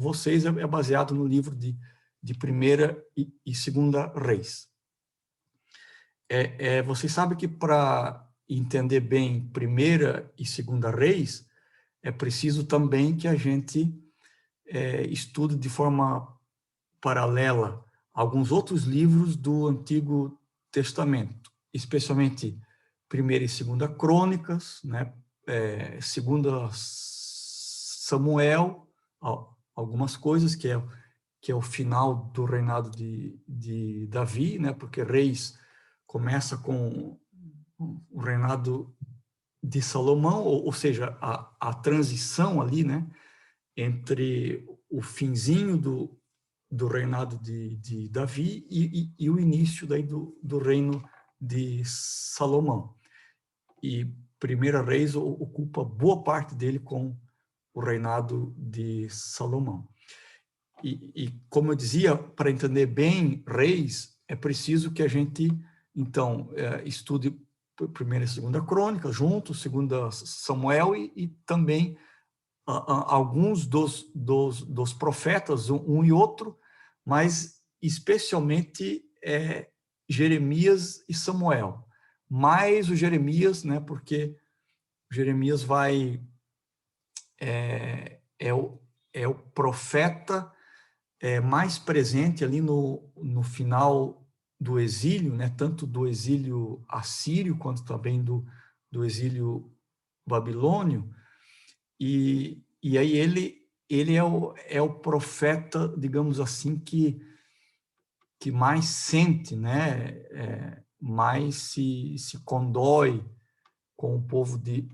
vocês é baseado no livro de Primeira e Segunda Reis. Vocês sabem que para entender bem Primeira e Segunda Reis, é preciso também que a gente estude de forma paralela alguns outros livros do Antigo Testamento, especialmente Primeira e Segunda Crônicas, né? Segunda Samuel, algumas coisas que é o final do reinado de Davi, né? Porque Reis começa com o reinado de Salomão, ou seja, a transição ali, né? Entre o finzinho do reinado de Davi e o início daí do reino de Salomão. E Primeira Reis ocupa boa parte dele com o reinado de Salomão. E como eu dizia, para entender bem Reis, é preciso que a gente, então, estude Primeira e Segunda Crônica, junto, Segunda Samuel e também alguns dos profetas, um e outro, mas especialmente Jeremias e Samuel. Mais o Jeremias, né, porque Jeremias é o profeta mais presente ali no final do exílio, né, tanto do exílio assírio quanto também do exílio babilônio. E aí ele é o profeta, digamos assim, que mais sente, né? Mais se condói com o povo de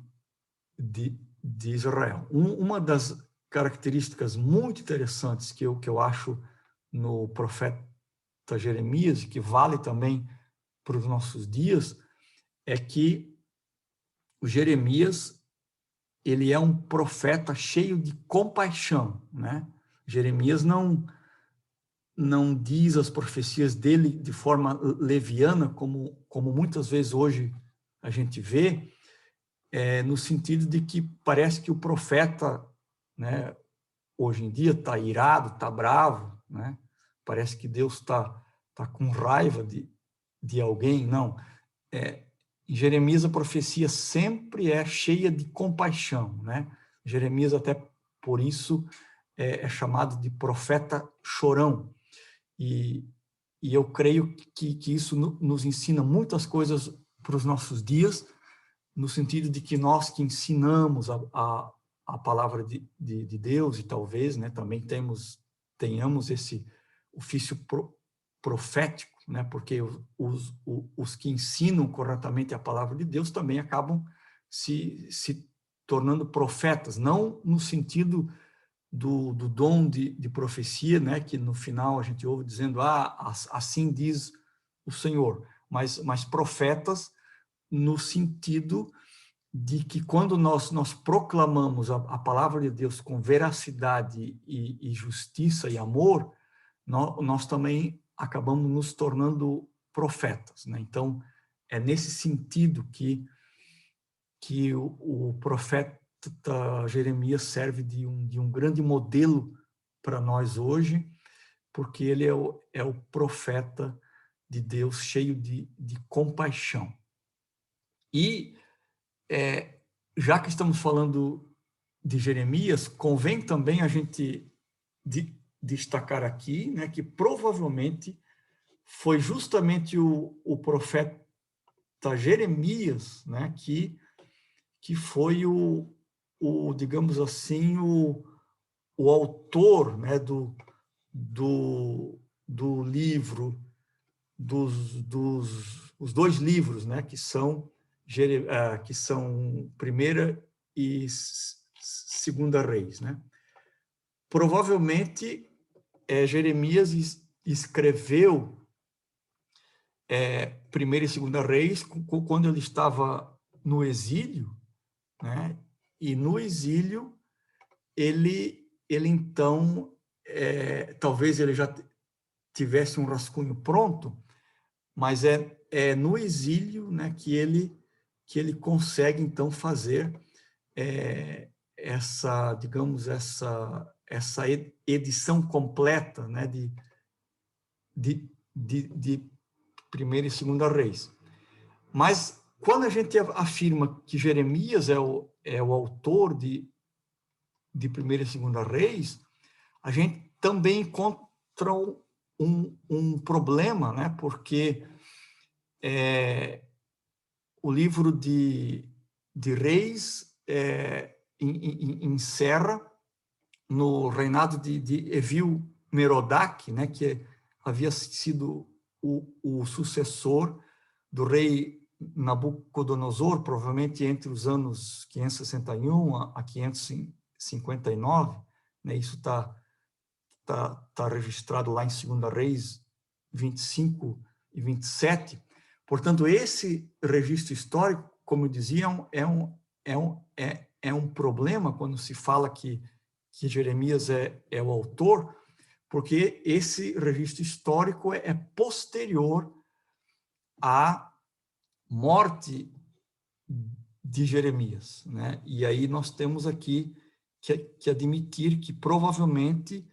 Israel. Uma das características muito interessantes que eu acho no profeta Jeremias, que vale também para os nossos dias, é que o Jeremias ele é um profeta cheio de compaixão, né? Jeremias não diz as profecias dele de forma leviana, como muitas vezes hoje a gente vê, no sentido de que parece que o profeta, né, hoje em dia está irado, está bravo, né? Parece que Deus está com raiva de alguém. Não. Em Jeremias a profecia sempre é cheia de compaixão, né? Jeremias até por isso é chamado de profeta chorão. E eu creio que isso nos ensina muitas coisas para os nossos dias, no sentido de que nós que ensinamos a palavra de Deus, e talvez, né, também tenhamos esse ofício profético, né, porque os que ensinam corretamente a palavra de Deus também acabam se tornando profetas, não no sentido do dom de profecia, né, que no final a gente ouve dizendo, assim diz o Senhor, mas profetas no sentido de que quando nós proclamamos a palavra de Deus com veracidade e justiça e amor, nós também acabamos nos tornando profetas, né? Então, é nesse sentido que o profeta Jeremias serve de um grande modelo para nós hoje, porque ele é o profeta de Deus cheio de compaixão. E, já que estamos falando de Jeremias, convém também a gente destacar aqui, né, que provavelmente foi justamente o profeta Jeremias, né, que foi digamos assim, o autor, né, do livro, os dois livros, né, que são Primeira e Segunda Reis, né? Provavelmente Jeremias escreveu Primeira e Segunda Reis quando ele estava no exílio, né? E no exílio ele então talvez ele já tivesse um rascunho pronto, mas é no exílio, né, que ele consegue então fazer digamos essa edição completa, né, de Primeira e Segunda Reis. Mas quando a gente afirma que Jeremias é o autor de Primeira e Segunda Reis, a gente também encontra um problema, né? Porque o livro de Reis encerra no reinado de Evil-Merodach, né? Que havia sido o sucessor do rei Nabucodonosor, provavelmente entre os anos 561 a 559, né? Isso está registrado lá em 2 Reis 25 e 27. Portanto, esse registro histórico, como eu dizia, é um problema quando se fala que Jeremias é o autor, porque esse registro histórico é posterior à morte de Jeremias, né? E aí nós temos aqui que admitir que provavelmente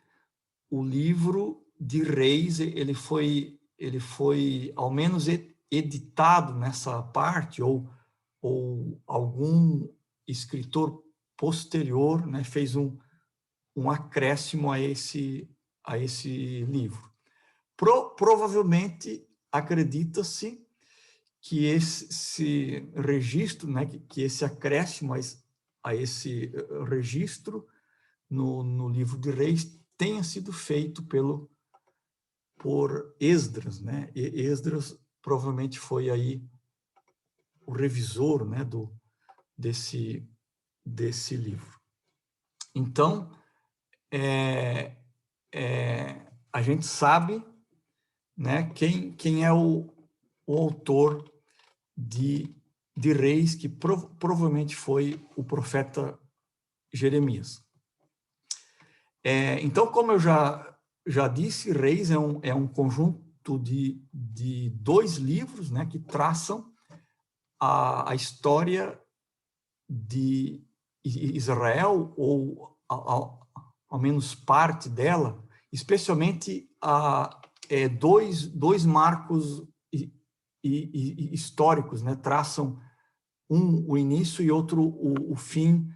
o livro de Reis ele foi ao menos editado nessa parte, ou algum escritor posterior, né, fez um acréscimo a esse livro. Provavelmente acredita-se que esse registro, né, que esse acréscimo a esse registro no livro de Reis tenha sido feito por Esdras, né? E Esdras provavelmente foi aí o revisor, né, desse livro. Então, a gente sabe, né, quem é o autor de Reis, que provavelmente foi o profeta Jeremias. Então, como eu já disse, Reis é um conjunto de 2 livros, né, que traçam a história de Israel, ou ao menos parte dela, especialmente dois marcos históricos, né, traçam o início e outro o fim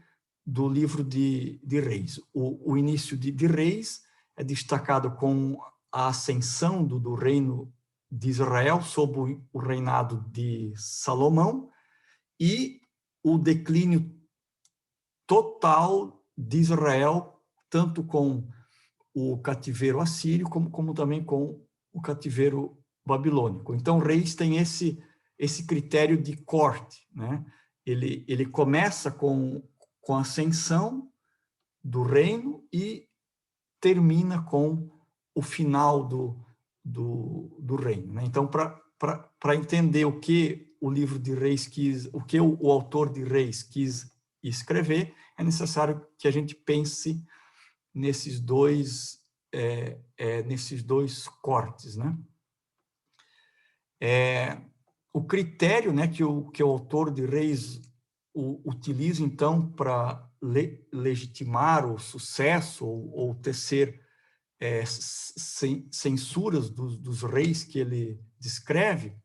do livro de Reis. O início de Reis é destacado com a ascensão do reino de Israel sob o reinado de Salomão e o declínio total de Israel, tanto com o cativeiro assírio como também com o cativeiro babilônico. Então, Reis tem esse critério de corte, né? Ele começa com a ascensão do reino e termina com o final do reino, né? Então, para entender o que o livro de Reis quis, o que o autor de Reis quis escrever, é necessário que a gente pense nesses dois cortes, né? O critério, né, que o autor de Reis utiliza, então, para legitimar o sucesso ou tecer censuras dos reis que ele descreve,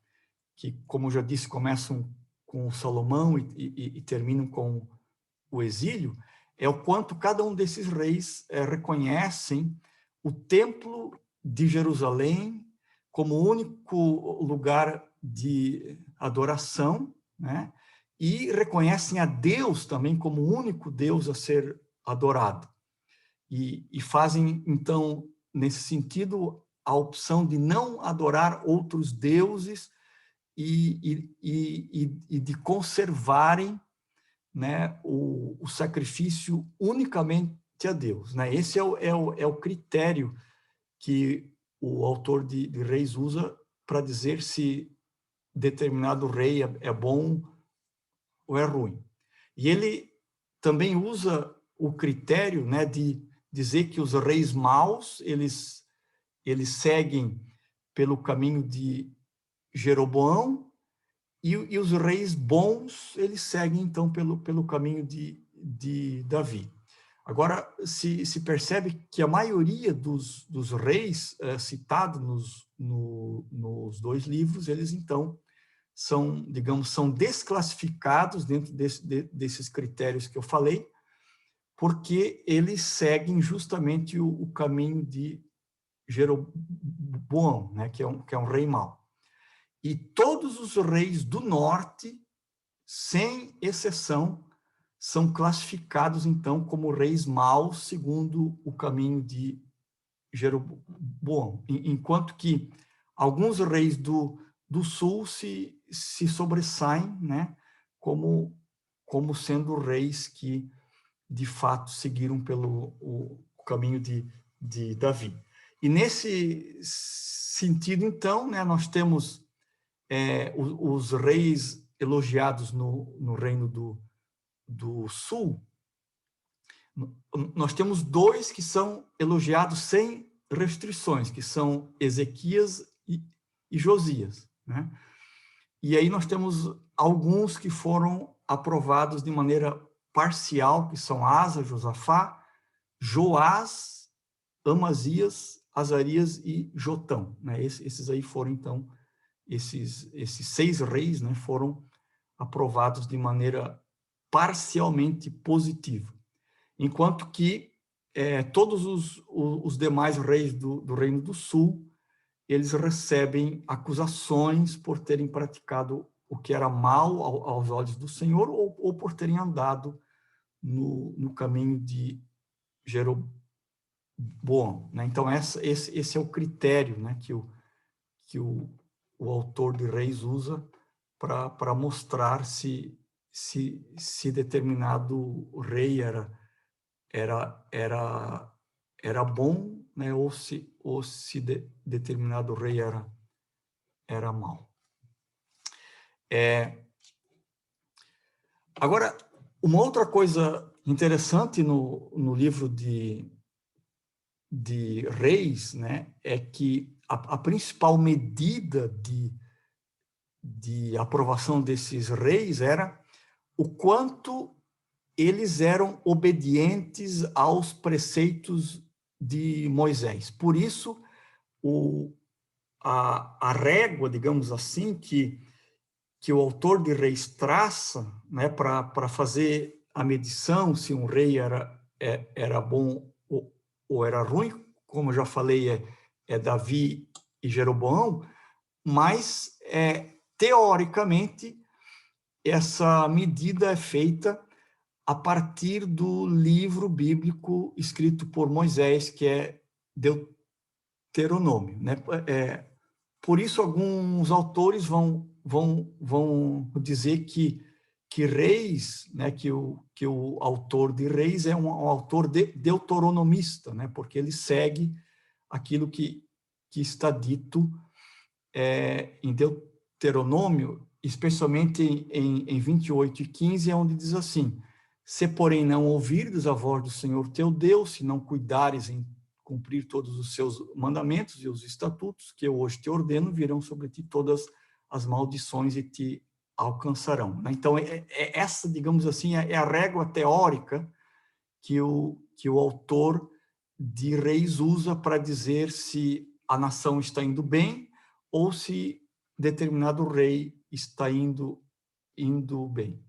que, como eu já disse, começam com Salomão e terminam com o exílio, é o quanto cada um desses reis reconhecem o templo de Jerusalém como único lugar de adoração, né? E reconhecem a Deus também como o único Deus a ser adorado. E fazem, então, nesse sentido, a opção de não adorar outros deuses e de conservarem, né, o sacrifício unicamente a Deus, né? Esse é o critério que o autor de Reis usa para dizer se determinado rei é bom ou é ruim. E ele também usa o critério, né, de dizer que os reis maus, eles seguem pelo caminho de Jeroboão, e os reis bons, eles seguem, então, pelo caminho de Davi. Agora, se percebe que a maioria dos reis citados nos dois livros, eles então são, digamos, são desclassificados dentro desses critérios que eu falei, porque eles seguem justamente o caminho de Jeroboão, né, que é um rei mau. E todos os reis do norte, sem exceção, são classificados, então, como reis maus, segundo o caminho de Jeroboão. Enquanto que alguns reis do sul se sobressaem, né, como sendo reis que, de fato, seguiram pelo o caminho de Davi. E nesse sentido, então, né, nós temos os reis elogiados no reino do sul. Nós temos dois que são elogiados sem restrições, que são Ezequias e Josias, né? E aí nós temos alguns que foram aprovados de maneira parcial, que são Asa, Josafá, Joás, Amazias, Azarias e Jotão, né? Esses aí foram, então, esses 6 reis, né, foram aprovados de maneira parcialmente positiva. Enquanto que todos os demais reis do Reino do Sul, eles recebem acusações por terem praticado o que era mal aos olhos do Senhor ou por terem andado no caminho de Jeroboão, né? Então, esse é o critério, né, que o autor de Reis usa para mostrar se determinado rei era bom, né, ou se determinado rei era mau. Agora, uma outra coisa interessante no livro de Reis, né, é que a principal medida de aprovação desses reis era o quanto eles eram obedientes aos preceitos de Moisés. Por isso, a régua, digamos assim, que o autor de Reis traça, né, para fazer a medição se um rei era bom ou era ruim, como eu já falei, é Davi e Jeroboão, mas, teoricamente, essa medida é feita a partir do livro bíblico escrito por Moisés, que é Deuteronômio, né? Por isso, alguns autores vão dizer que Reis, né, que o autor de Reis é um autor deuteronomista, né, porque ele segue aquilo que está dito em Deuteronômio, especialmente em 28 e 15, é onde diz assim: se, porém, não ouvirdes a voz do Senhor teu Deus, se não cuidares em cumprir todos os seus mandamentos e os estatutos que eu hoje te ordeno, virão sobre ti todas as maldições e te alcançarão. Então, essa, digamos assim, é a régua teórica que o autor de Reis usa para dizer se a nação está indo bem ou se determinado rei está indo bem.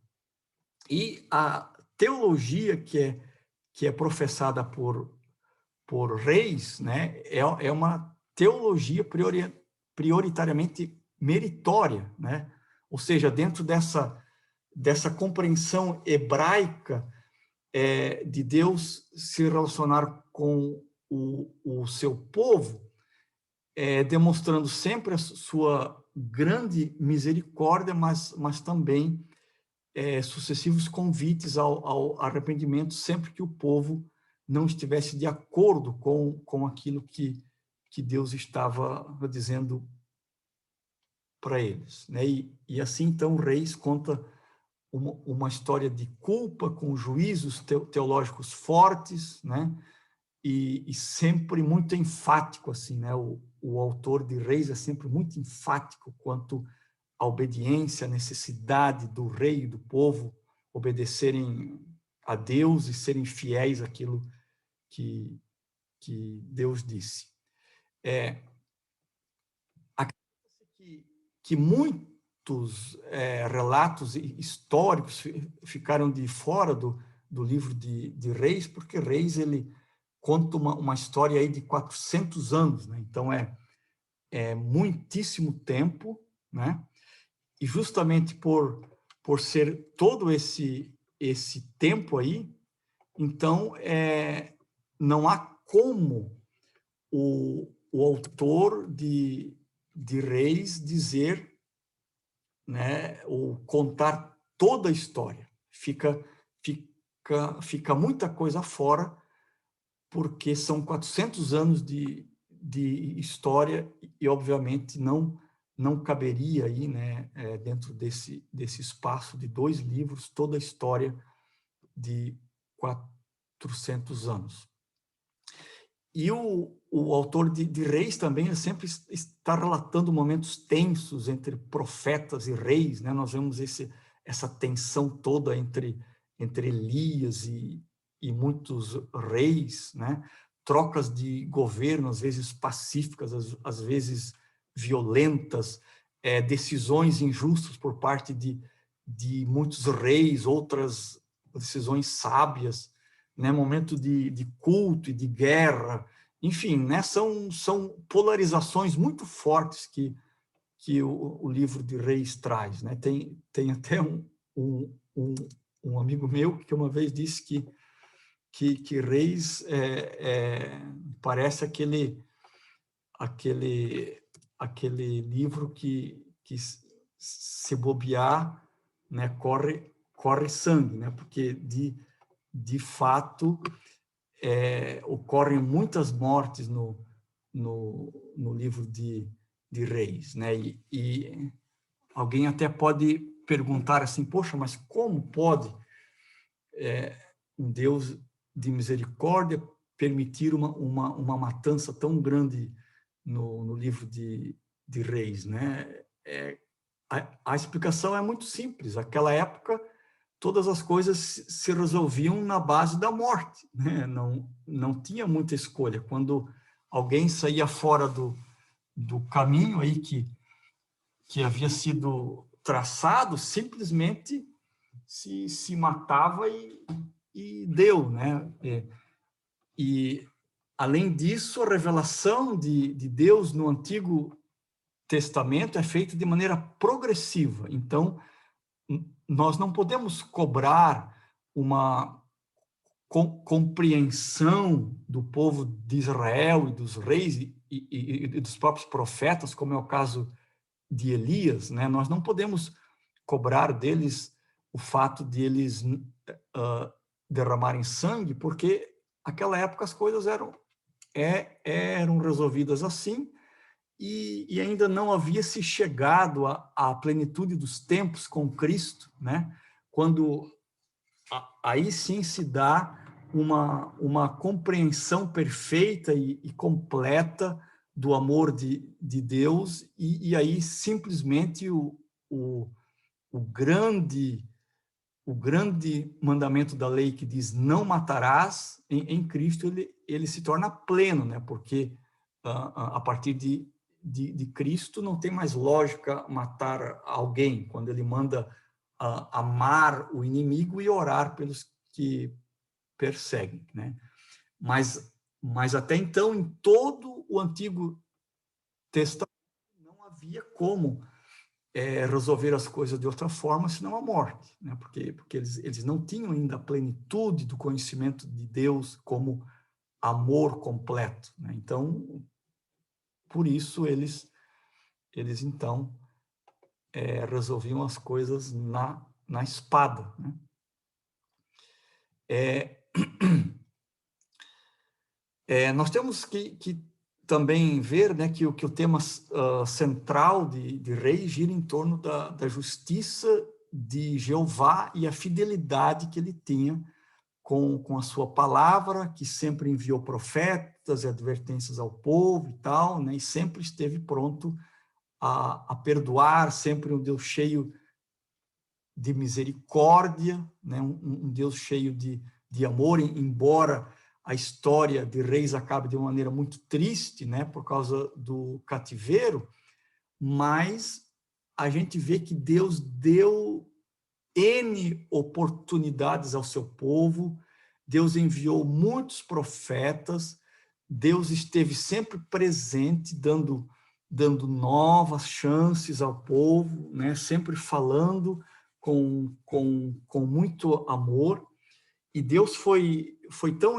E a teologia que é professada por Reis, né, é uma teologia prioritariamente meritória, né? Ou seja, dentro dessa compreensão hebraica de Deus se relacionar com o seu povo, demonstrando sempre a sua grande misericórdia, mas também sucessivos convites ao arrependimento sempre que o povo não estivesse de acordo com aquilo que Deus estava dizendo para eles, né? E assim, então, Reis conta uma história de culpa, com juízos teológicos fortes, né? E sempre muito enfático, assim, né? O autor de Reis é sempre muito enfático quanto à obediência, à necessidade do rei e do povo obedecerem a Deus e serem fiéis àquilo que Deus disse. Que muitos relatos históricos ficaram de fora do livro de Reis, porque Reis ele conta uma história aí de 400 anos, né? Então é muitíssimo tempo, né? E justamente por ser todo esse tempo aí, então não há como o autor de Reis dizer, né, ou contar toda a história. Fica muita coisa fora, porque são 400 anos de história e, obviamente, não caberia aí, né, dentro desse espaço de 2 livros, toda a história de 400 anos. E o autor de Reis também ele sempre está relatando momentos tensos entre profetas e reis, né? Nós vemos essa tensão toda entre Elias e muitos reis, né? Trocas de governo, às vezes pacíficas, às vezes violentas, decisões injustas por parte de muitos reis, outras decisões sábias, né? Momento de culto e de guerra, enfim, né? São polarizações muito fortes que o livro de Reis traz, né? Tem até um amigo meu que uma vez disse que Reis parece aquele livro que se bobear, né, corre sangue, né? Porque de fato ocorrem muitas mortes no livro de Reis, né? E alguém até pode perguntar assim, poxa, mas como pode um Deus de misericórdia permitir uma matança tão grande no livro de Reis, né? A explicação é muito simples. Naquela época, todas as coisas se resolviam na base da morte, né? Não tinha muita escolha. Quando alguém saía fora do caminho aí que havia sido traçado, simplesmente se matava e deu, né? E além disso, a revelação de Deus no Antigo Testamento é feita de maneira progressiva. Então, nós não podemos cobrar uma compreensão do povo de Israel e dos reis e dos próprios profetas, como é o caso de Elias, né? Nós não podemos cobrar deles o fato de eles derramarem sangue, porque naquela época as coisas eram resolvidas assim, e ainda não havia se chegado à plenitude dos tempos com Cristo, né? Quando aí sim se dá uma compreensão perfeita e completa do amor de Deus, e aí simplesmente o grande mandamento da lei que diz não matarás, em Cristo ele se torna pleno, né? Porque a partir de Cristo não tem mais lógica matar alguém, quando ele manda amar o inimigo e orar pelos que perseguem, né? Mas até então, em todo o Antigo Testamento, não havia como resolver as coisas de outra forma, senão a morte, né? Porque eles não tinham ainda a plenitude do conhecimento de Deus como amor completo, né? Então, por isso eles então resolviam as coisas na espada, né? Nós temos que também ver, né, que o tema central de Reis gira em torno da justiça de Jeová e a fidelidade que ele tinha com a sua palavra, que sempre enviou profetas e advertências ao povo e tal, né, e sempre esteve pronto a perdoar, sempre um Deus cheio de misericórdia, né? Um Deus cheio de amor, embora a história de Reis acabe de uma maneira muito triste, né? Por causa do cativeiro, mas a gente vê que Deus deu N oportunidades ao seu povo, Deus enviou muitos profetas, Deus esteve sempre presente, dando novas chances ao povo, né? Sempre falando com muito amor, e Deus foi tão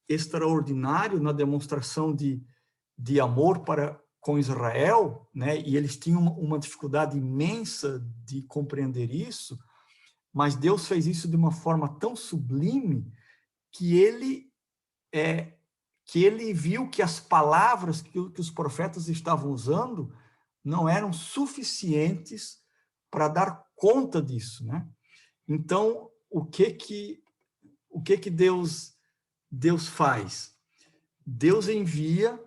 extraordinário na demonstração de amor para com Israel, né? E eles tinham uma dificuldade imensa de compreender isso, mas Deus fez isso de uma forma tão sublime que ele viu que as palavras que os profetas estavam usando não eram suficientes para dar conta disso, né? Então, o que Deus faz? Deus envia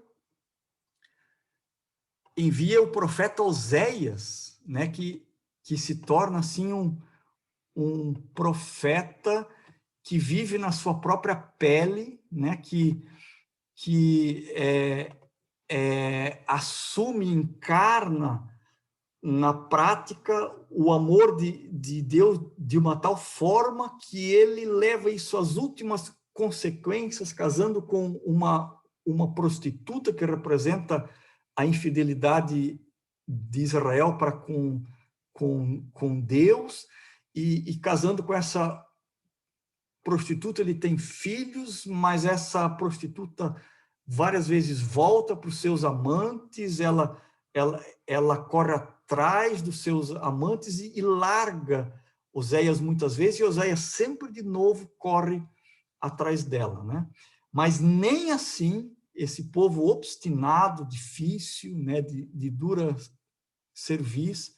o profeta Oséias, né, que se torna assim um profeta que vive na sua própria pele, né, que assume, encarna na prática o amor de Deus de uma tal forma que ele leva isso às últimas consequências, casando com uma prostituta que representa a infidelidade de Israel para com Deus, e casando com essa prostituta, ele tem filhos, mas essa prostituta várias vezes volta para os seus amantes, ela corre atrás dos seus amantes e larga Oséias muitas vezes, e Oséias sempre de novo corre atrás dela, né? Mas nem assim esse povo obstinado, difícil, né, de dura serviço,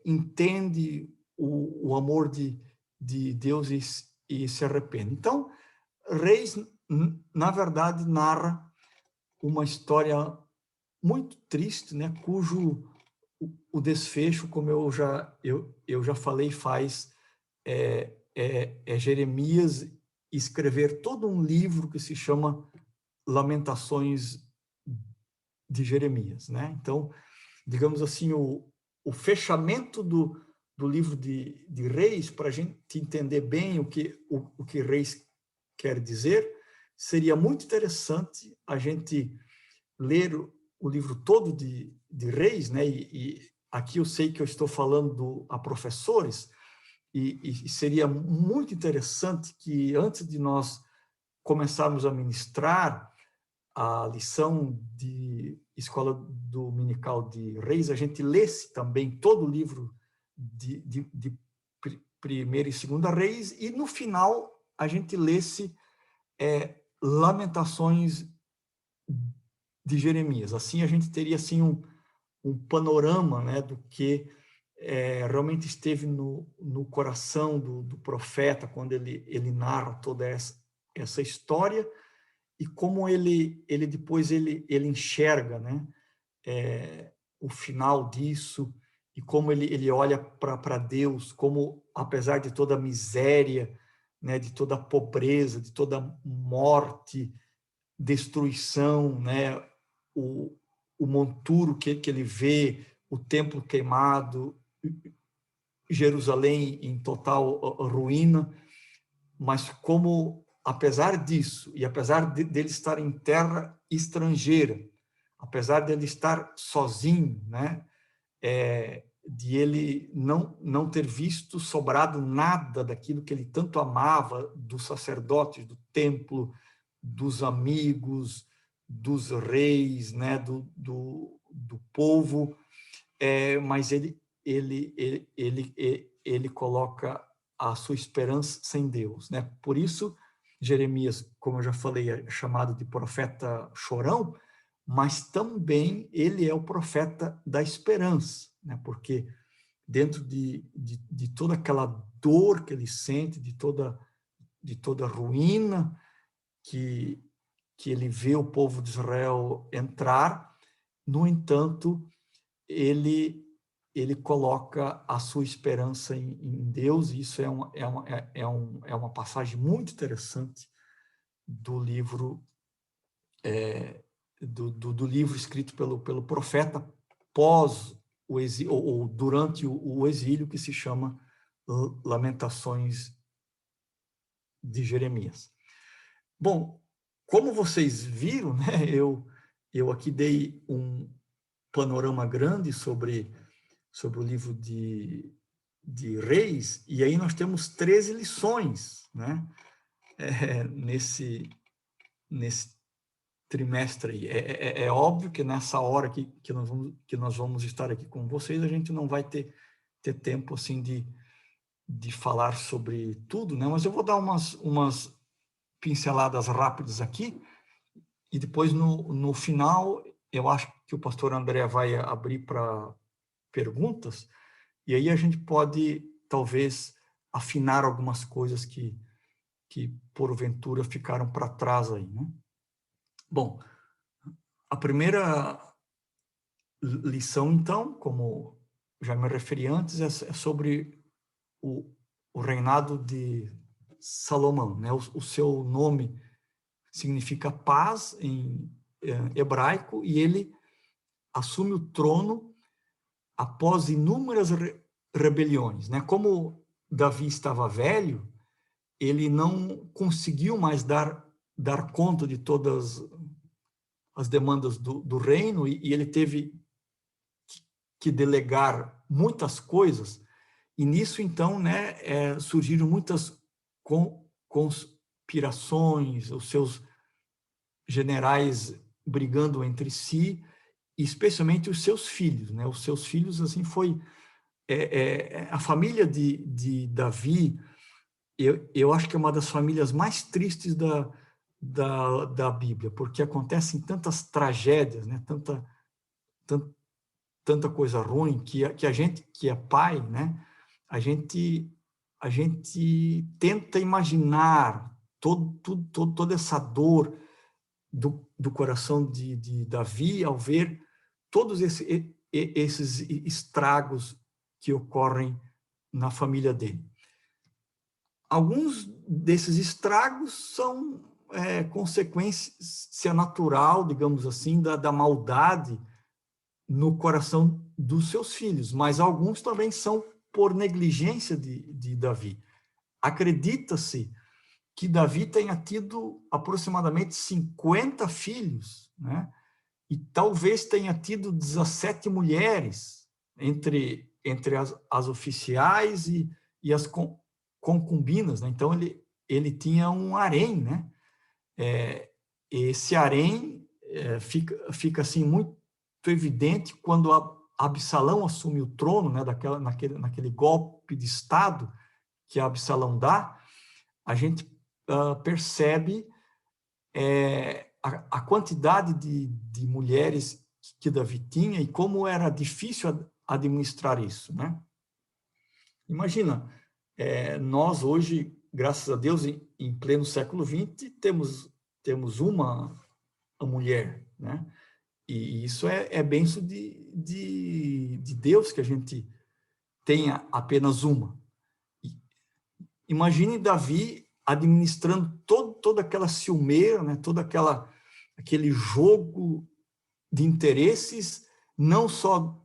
entende o amor de Deus e se arrepende. Então, Reis, na verdade, narra uma história muito triste, né, cujo o desfecho, como eu já falei, faz Jeremias escrever todo um livro que se chama Lamentações de Jeremias, né? Então, digamos assim, o fechamento do livro de Reis, para a gente entender bem o que Reis quer dizer, seria muito interessante a gente ler o livro todo de Reis, né? E aqui eu sei que eu estou falando a professores, e seria muito interessante que, antes de nós começarmos a ministrar a lição de Escola Dominical de Reis, a gente lesse também todo o livro de Primeira e Segunda Reis, e no final a gente lesse Lamentações de Jeremias. Assim a gente teria assim um panorama, né, do que realmente esteve no coração do profeta quando ele narra toda essa história, e como ele depois ele enxerga, né, o final disso, e como ele olha para Deus, como, apesar de toda a miséria, né, de toda a pobreza, de toda a morte, destruição, né, o monturo que ele vê, o templo queimado, Jerusalém em total ruína, mas como, apesar disso, e apesar dele estar em terra estrangeira, apesar dele estar sozinho, né, de ele não ter visto sobrado nada daquilo que ele tanto amava, dos sacerdotes, do templo, dos amigos, dos reis, né, do povo, mas ele coloca a sua esperança em Deus, né? Por isso, Jeremias, como eu já falei, é chamado de profeta chorão, mas também ele é o profeta da esperança, né? Porque dentro de toda aquela dor que ele sente, de toda ruína que ele vê o povo de Israel entrar, no entanto, ele ele coloca a sua esperança em Deus, e isso é uma passagem muito interessante do livro, do livro escrito pelo profeta pós o exílio, ou durante o exílio, que se chama Lamentações de Jeremias. Bom, como vocês viram, né, eu aqui dei um panorama grande sobre o livro de Reis, e aí nós temos 13 lições, né, nesse trimestre aí. É óbvio que nessa hora que nós vamos estar aqui com vocês, a gente não vai ter tempo assim de falar sobre tudo, né, mas eu vou dar umas pinceladas rápidas aqui, e depois no final eu acho que o pastor André vai abrir para perguntas, e aí a gente pode, talvez, afinar algumas coisas que porventura ficaram para trás aí, né? Bom, a primeira lição, então, como já me referi antes, é sobre o reinado de Salomão, né? O seu nome significa paz em hebraico, e ele assume o trono após inúmeras rebeliões, né? Como Davi estava velho, ele não conseguiu mais dar conta de todas as demandas do reino, e ele teve que delegar muitas coisas, e nisso, então, né, surgiram muitas conspirações, os seus generais brigando entre si, especialmente os seus filhos, né? Os seus filhos, assim, foi a família de Davi. Eu acho que é uma das famílias mais tristes da Bíblia, porque acontecem tantas tragédias, né? Tanta coisa ruim, que a gente que é pai, né? A gente tenta imaginar toda essa dor do coração de Davi ao ver todos esses estragos que ocorrem na família dele. Alguns desses estragos são consequência natural, digamos assim, da maldade no coração dos seus filhos, mas alguns também são por negligência de Davi. Acredita-se que Davi tenha tido aproximadamente 50 filhos, né? E talvez tenha tido 17 mulheres entre as oficiais e as concubinas, né? Então ele tinha um harém, né? Esse harém fica assim muito evidente quando Absalão assume o trono, né? Naquele golpe de estado que Absalão dá. A gente percebe a quantidade de mulheres que Davi tinha e como era difícil administrar isso, né? Imagina, nós hoje, graças a Deus, em pleno século XX, temos uma mulher, né? E isso é bênção de Deus que a gente tenha apenas uma. Imagine Davi administrando toda aquela ciumeira, né? Aquele jogo de interesses, não só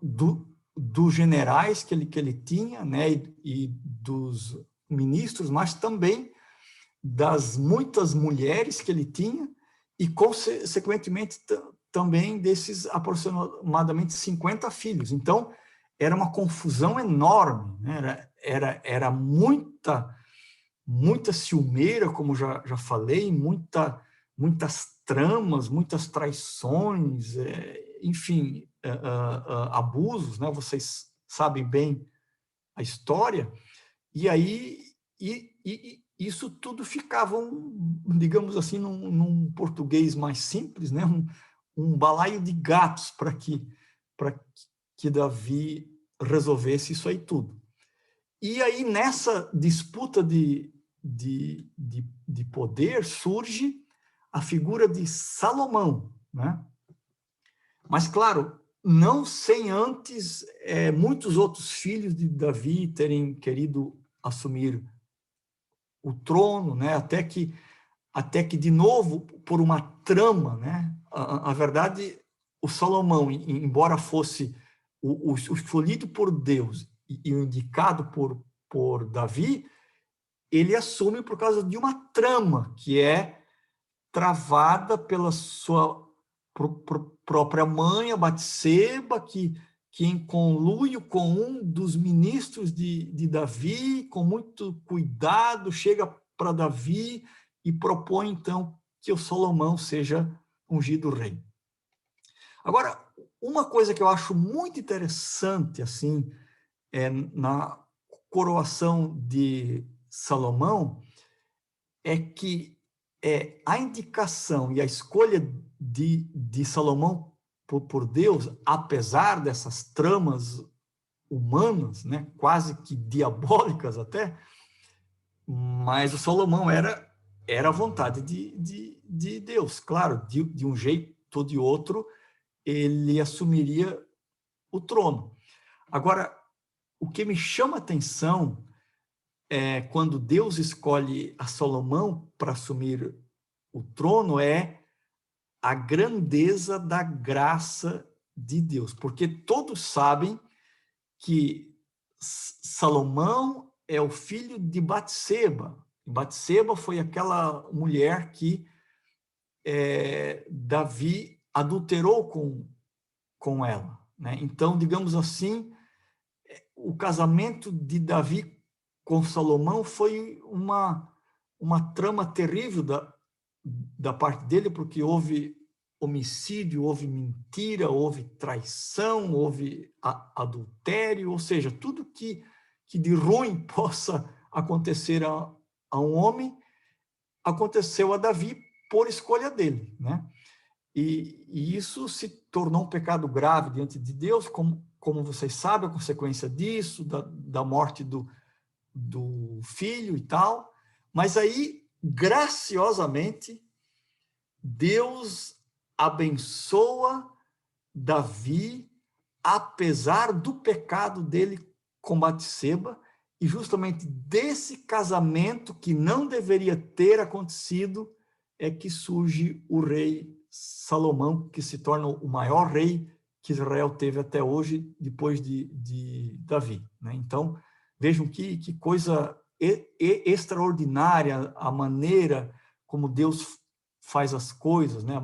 dos generais que ele tinha, né? E dos ministros, mas também das muitas mulheres que ele tinha, e, consequentemente, também desses aproximadamente 50 filhos. Então, era uma confusão enorme, né? Era muita ciumeira, como já falei, muitas tramas, muitas traições, enfim, abusos, né? Vocês sabem bem a história. E aí isso tudo ficava, digamos assim, num português mais simples, né? Um balaio de gatos para que Davi resolvesse isso aí tudo. E aí, nessa disputa de poder, surge a figura de Salomão, né? Mas, claro, não sem antes muitos outros filhos de Davi terem querido assumir o trono, né? Até que de novo, por uma trama, né? A verdade, o Salomão, embora fosse o escolhido por Deus e o indicado por Davi, ele assume por causa de uma trama que é travada pela sua própria mãe, a Batseba, que em conluio com um dos ministros de Davi, com muito cuidado, chega para Davi e propõe, então, que o Salomão seja ungido rei. Agora, uma coisa que eu acho muito interessante, assim, na coroação de Salomão, é que a indicação e a escolha de Salomão por Deus, apesar dessas tramas humanas, né, quase que diabólicas até, mas o Salomão era a vontade de Deus. Claro, de um jeito ou de outro, ele assumiria o trono. Agora, o que me chama a atenção quando Deus escolhe a Salomão para assumir o trono a grandeza da graça de Deus, porque todos sabem que Salomão é o filho de Batseba. Batseba foi aquela mulher que Davi adulterou com ela, né? Então, digamos assim, o casamento de Davi com Salomão foi uma trama terrível da parte dele, porque houve homicídio, houve mentira, houve traição, houve adultério, ou seja, tudo que de ruim possa acontecer a um homem, aconteceu a Davi por escolha dele, né? E isso se tornou um pecado grave diante de Deus, como vocês sabem, a consequência disso, da morte do filho e tal. Mas aí, graciosamente, Deus abençoa Davi, apesar do pecado dele com Batseba, e justamente desse casamento que não deveria ter acontecido é que surge o rei Salomão, que se torna o maior rei que Israel teve até hoje, depois de Davi, né? Então, vejam que coisa extraordinária a maneira como Deus faz as coisas, né?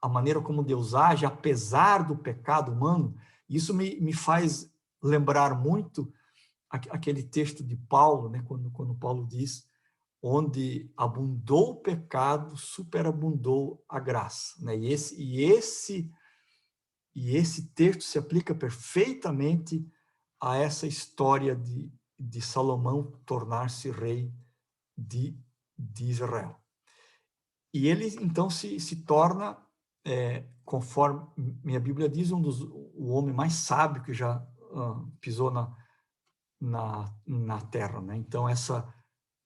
A maneira como Deus age, apesar do pecado humano. Isso me faz lembrar muito aquele texto de Paulo, né? Quando Paulo diz: onde abundou o pecado, superabundou a graça, né? E esse texto se aplica perfeitamente a essa história de Salomão tornar-se rei de Israel. E ele, então, se torna, conforme minha Bíblia diz, o homem mais sábio que já pisou na terra, né? Então, essa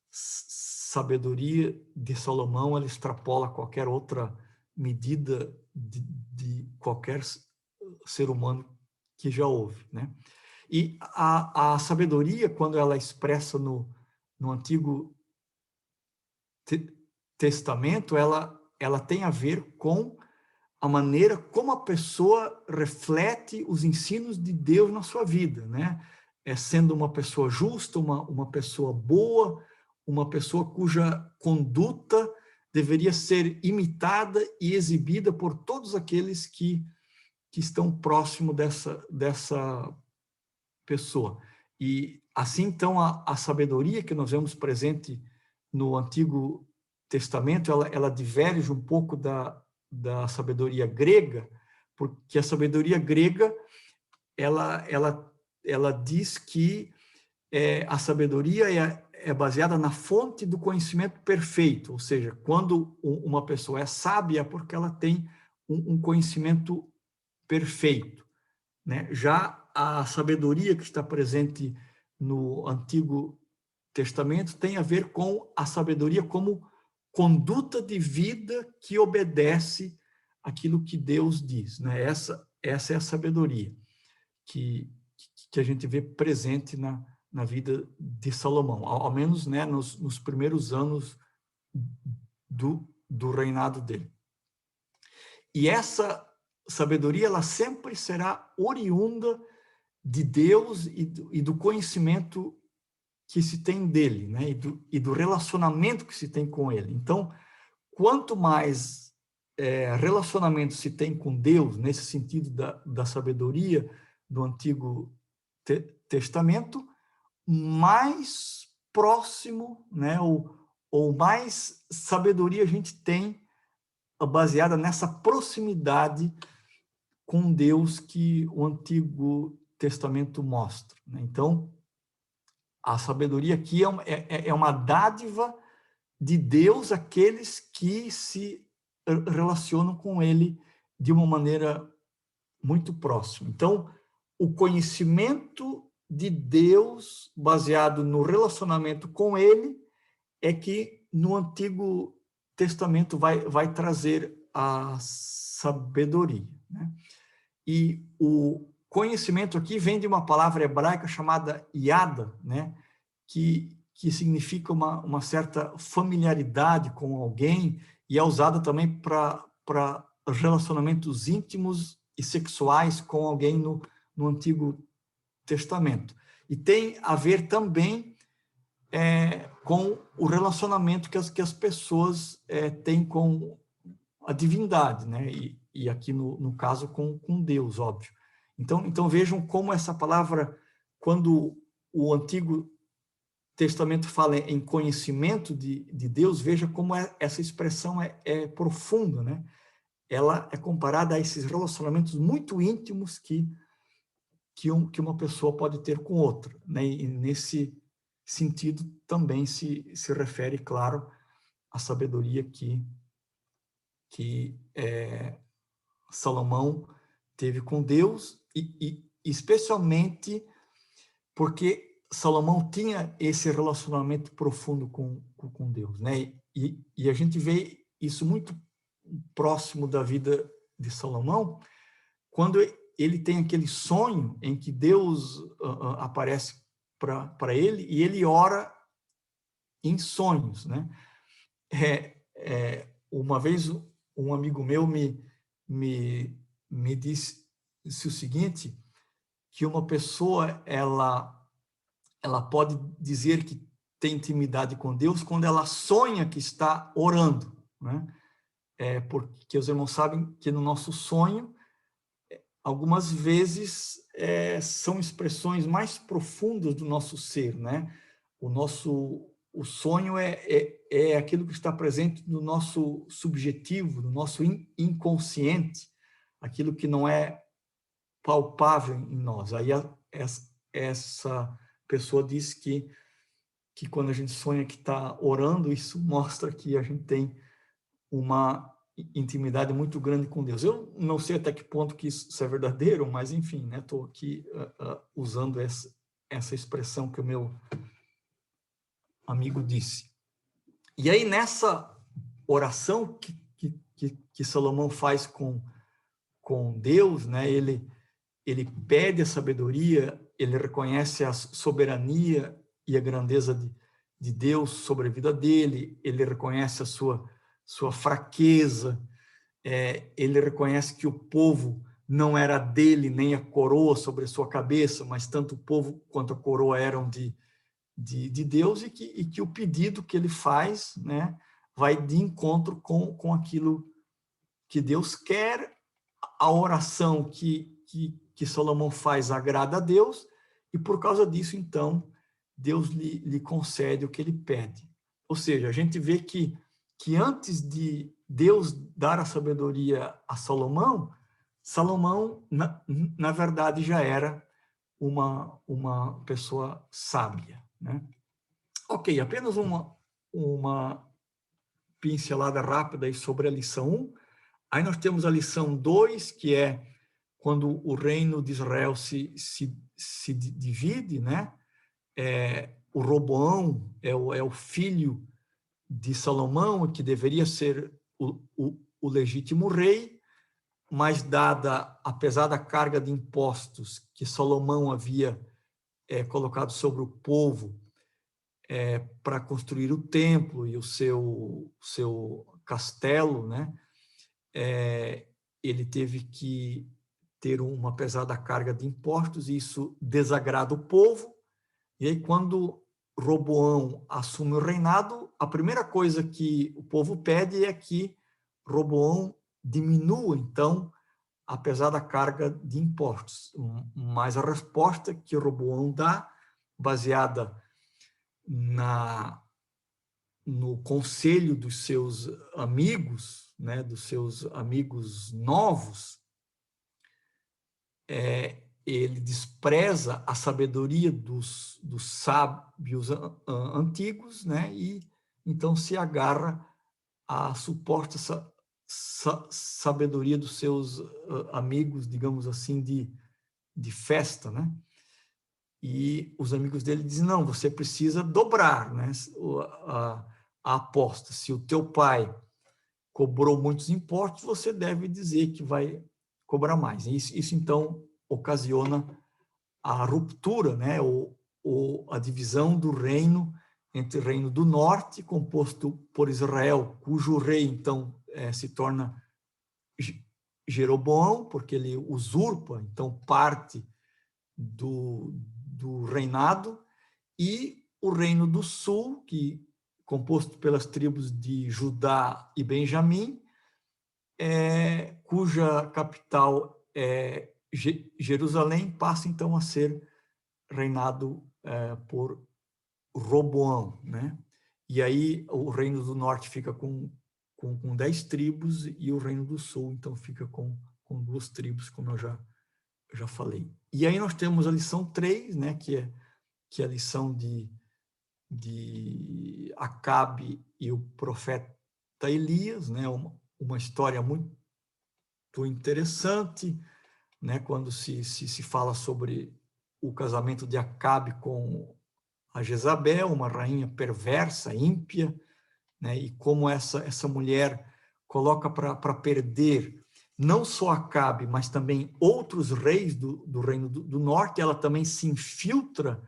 sabedoria de Salomão, ela extrapola qualquer outra medida de qualquer ser humano que já houve, né? E a sabedoria, quando ela é expressa no Antigo Testamento, ela tem a ver com a maneira como a pessoa reflete os ensinos de Deus na sua vida, né? Sendo uma pessoa justa, uma pessoa boa, uma pessoa cuja conduta deveria ser imitada e exibida por todos aqueles que estão próximo dessa pessoa. E assim, então, a sabedoria que nós vemos presente no Antigo Testamento, ela diverge um pouco da sabedoria grega, porque a sabedoria grega, ela diz que a sabedoria é baseada na fonte do conhecimento perfeito, ou seja, quando uma pessoa é sábia, é porque ela tem um conhecimento perfeito, né? Já a sabedoria que está presente no Antigo Testamento tem a ver com a sabedoria como conduta de vida que obedece aquilo que Deus diz, né? essa é a sabedoria que a gente vê presente na vida de Salomão, ao menos, né, nos primeiros anos do reinado dele. E essa sabedoria, ela sempre será oriunda de Deus e do conhecimento que se tem dele, né? E do relacionamento que se tem com ele. Então, quanto mais relacionamento se tem com Deus, nesse sentido da sabedoria do Antigo Testamento, mais próximo, né? Ou mais sabedoria a gente tem baseada nessa proximidade com Deus que o Antigo Testamento mostra, né? Então, a sabedoria aqui é uma dádiva de Deus àqueles que se relacionam com Ele de uma maneira muito próxima. Então, o conhecimento de Deus, baseado no relacionamento com Ele, é que no Antigo Testamento vai trazer a sabedoria, né? E o conhecimento aqui vem de uma palavra hebraica chamada yada, né? Que significa uma certa familiaridade com alguém e é usada também para relacionamentos íntimos e sexuais com alguém no Antigo Testamento. E tem a ver também com o relacionamento que as pessoas têm com a divindade, né? E aqui no caso com Deus, óbvio. Então vejam como essa palavra, quando o Antigo Testamento fala em conhecimento de Deus, veja como essa expressão é profunda, né? Ela é comparada a esses relacionamentos muito íntimos que uma pessoa pode ter com outra, né? E nesse sentido também se refere, claro, à sabedoria que Salomão teve com Deus e especialmente porque Salomão tinha esse relacionamento profundo com Deus, né? E a gente vê isso muito próximo da vida de Salomão, quando ele tem aquele sonho em que Deus aparece para ele e ele ora em sonhos, né? Uma vez um amigo meu me disse o seguinte, que uma pessoa ela pode dizer que tem intimidade com Deus quando ela sonha que está orando, né? Porque os irmãos sabem que no nosso sonho, algumas vezes são expressões mais profundas do nosso ser, né? O sonho é aquilo que está presente no nosso subjetivo, no nosso inconsciente, aquilo que não é palpável em nós. Aí essa pessoa diz que quando a gente sonha que está orando, isso mostra que a gente tem uma intimidade muito grande com Deus. Eu não sei até que ponto que isso é verdadeiro, mas enfim, né? Estou aqui usando essa expressão que o meu amigo disse. E aí nessa oração que Salomão faz com Deus, né? Ele pede a sabedoria, ele reconhece a soberania e a grandeza de Deus sobre a vida dele, ele reconhece a sua fraqueza, ele reconhece que o povo não era dele, nem a coroa sobre a sua cabeça, mas tanto o povo quanto a coroa eram de Deus, e que o pedido que ele faz, né, vai de encontro com aquilo que Deus quer. A oração que Salomão faz agrada a Deus, e por causa disso, então, Deus lhe concede o que ele pede. Ou seja, a gente vê que antes de Deus dar a sabedoria a Salomão, na verdade, já era uma pessoa sábia, né? Ok, apenas uma pincelada rápida aí sobre a lição 1. Aí nós temos a lição 2, que é quando o reino de Israel se divide, né? O Roboão é o filho de Salomão, que deveria ser o legítimo rei. mas dada a pesada carga de impostos que Salomão havia colocado sobre o povo para construir o templo e o seu castelo, né? Ele teve que ter uma pesada carga de impostos, e isso desagrada o povo. E aí, quando Roboão assume o reinado, a primeira coisa que o povo pede é que Roboão diminua, então, a pesada carga de impostos. Mas a resposta que Roboão dá, baseada no conselho dos seus amigos, né, dos seus amigos novos, ele despreza a sabedoria dos sábios antigos, né, e então se agarra à suposta sabedoria dos seus amigos, digamos assim, de festa, né? E os amigos dele dizem, não, você precisa dobrar, né, a aposta. Se o teu pai cobrou muitos impostos, você deve dizer que vai cobrar mais. Isso então, ocasiona a ruptura, né, ou a divisão do reino entre o reino do norte, composto por Israel, cujo rei, então, se torna Jeroboão, porque ele usurpa, então, parte do reinado, e o reino do sul, que composto pelas tribos de Judá e Benjamim, cuja capital é Jerusalém, passa então a ser reinado por Roboão, né? E aí o reino do norte fica com 10 tribos, e o reino do sul então fica com 2 tribos, como eu já falei. E aí nós temos a lição 3, né, que é a lição de Acabe e o profeta Elias, né, uma história muito interessante, né, quando se fala sobre o casamento de Acabe com a Jezabel, uma rainha perversa, ímpia, né, e como essa mulher coloca para perder não só Acabe, mas também outros reis do reino do norte. Ela também se infiltra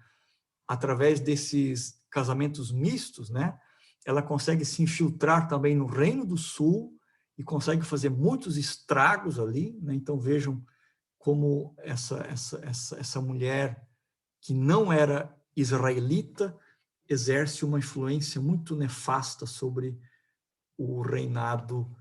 através desses casamentos mistos, né? Ela consegue se infiltrar também no reino do sul e consegue fazer muitos estragos ali, né? Então vejam como essa mulher que não era israelita exerce uma influência muito nefasta sobre o reinado,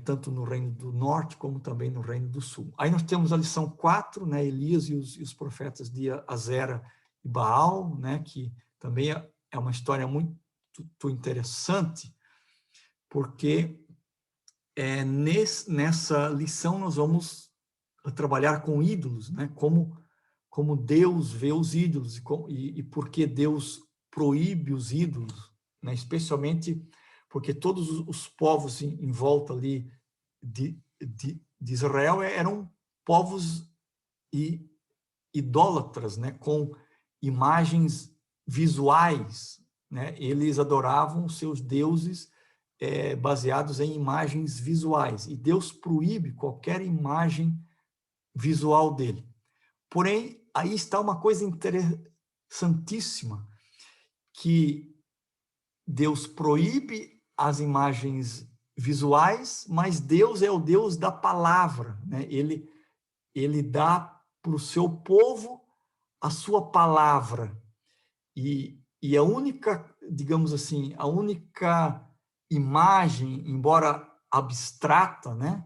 tanto no reino do norte como também no reino do sul. Aí nós temos a lição 4, né, Elias e os profetas de Azera e Baal, né, que também é uma história muito interessante, porque nessa lição nós vamos trabalhar com ídolos, né, como Deus vê os ídolos e por que Deus proíbe os ídolos, né, especialmente porque todos os povos em volta ali de Israel eram povos idólatras, né, com imagens visuais, né? Eles adoravam seus deuses baseados em imagens visuais, e Deus proíbe qualquer imagem visual dele. Porém, aí está uma coisa interessantíssima, que Deus proíbe as imagens visuais, mas Deus é o Deus da palavra, né? Ele dá para o seu povo a sua palavra. E a única, digamos assim, a única imagem, embora abstrata, né,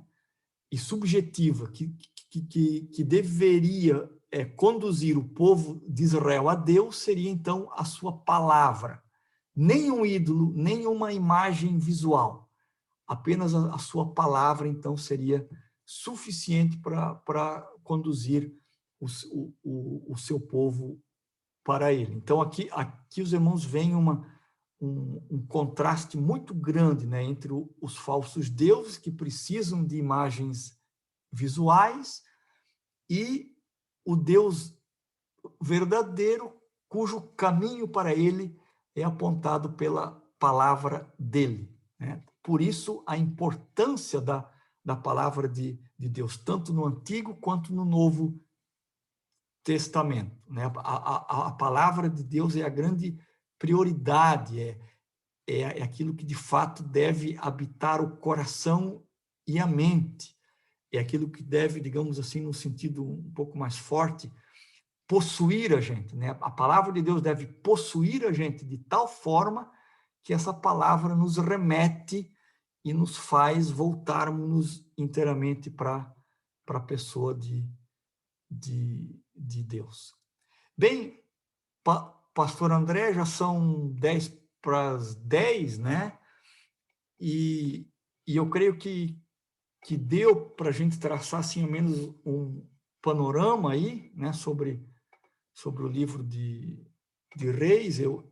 e subjetiva, que deveria conduzir o povo de Israel a Deus, seria então a sua palavra. Nenhum ídolo, nenhuma imagem visual. Apenas a sua palavra, então, seria suficiente para conduzir o seu povo para ele. Então, aqui os irmãos veem um contraste muito grande, né, entre os falsos deuses, que precisam de imagens visuais, e o Deus verdadeiro, cujo caminho para ele é apontado pela palavra dele, né? Por isso, a importância da da palavra de Deus, tanto no Antigo quanto no Novo Testamento. Né? A palavra de Deus é a grande prioridade, é aquilo que de fato deve habitar o coração e a mente. É aquilo que deve, digamos assim, no sentido um pouco mais forte, possuir a gente. Né? A palavra de Deus deve possuir a gente de tal forma que essa palavra nos remete e nos faz voltarmos inteiramente para a pessoa de Deus. Bem, pastor André, já são 10 para as 10, né? E eu creio que deu para a gente traçar, assim, ao menos um panorama aí, né, sobre o livro de Reis. Eu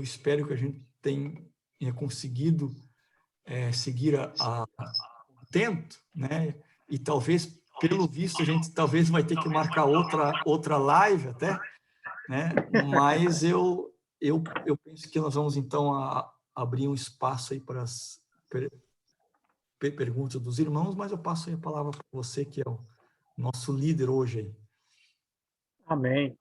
espero que a gente tenha conseguido seguir atento, né? E talvez, pelo visto, a gente talvez vai ter que marcar outra live até, né? Mas eu penso que nós vamos então abrir um espaço aí para as perguntas dos irmãos, mas eu passo aí a palavra para você, que é o nosso líder hoje aí. Amém.